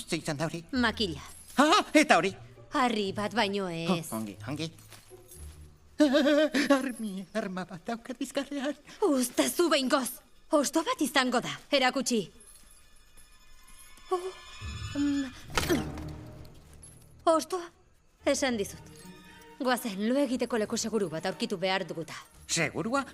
Ze izan da hori? Makila. Eta hori? Harri bat baino ez. Ongi. Arma bat daukat bizkarrean. Uztazu behingoz. Osto bat izango da, erakutsi. Ostoa, esan dizut. Goazen, lo egiteko leku seguru bat aurkitu behar duguta. Segurua?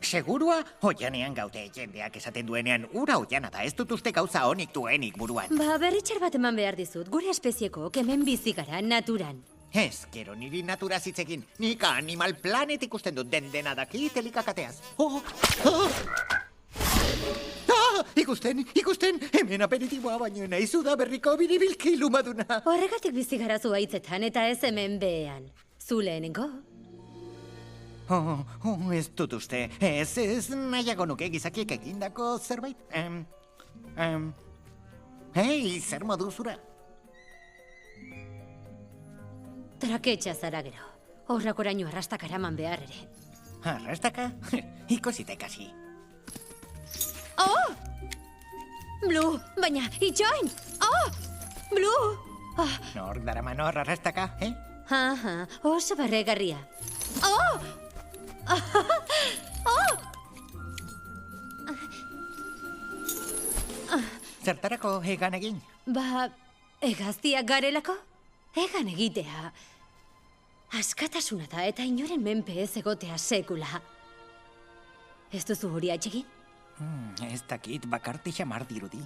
Oianean gaude, jendeak esaten duenean ura oiana da, ez dut uste gauza honik duenik buruan. Berritxer bat eman behar dizut, gure espezieko hemen bizi gara naturan. Ez, gero niri natura zitzekin. Nik Animal Planet ikusten dut dena daki telikakateaz. Ikusten, hemen aperitiboa baino nahizu da berriko biribilki lumaduna. Horregatik bizi gara zuaitzetan eta ez hemen behean. Zu lehenengo? Ez dut uste. Ez nahiago nuke gizakiek egindako zerbait. Hei, zer modu zura? Traketxa zara gero. Horrakoraino arrastak araman behar ere. Arrastaka? Ikositek hasi. Blue, baina, itxoin! Blue! Nor darama nor arrastaka, Oso barregarria. Zertarako egan egin? Egaztiak garelako? Egan egitea. Askatasuna da eta inoren menpe ez egotea sekula. Ez duzu hori atxegin? Ez dakit bakarti xamar dirudi.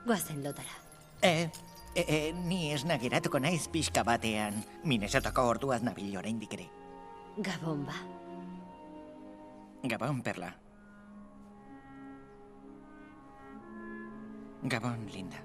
Goazen lotara. Ni ez nageratuko naiz pixka batean. Minnesotako orduaz nabil oraindik ere. Gabon ba. Gabon, Perla. Gabon, Linda.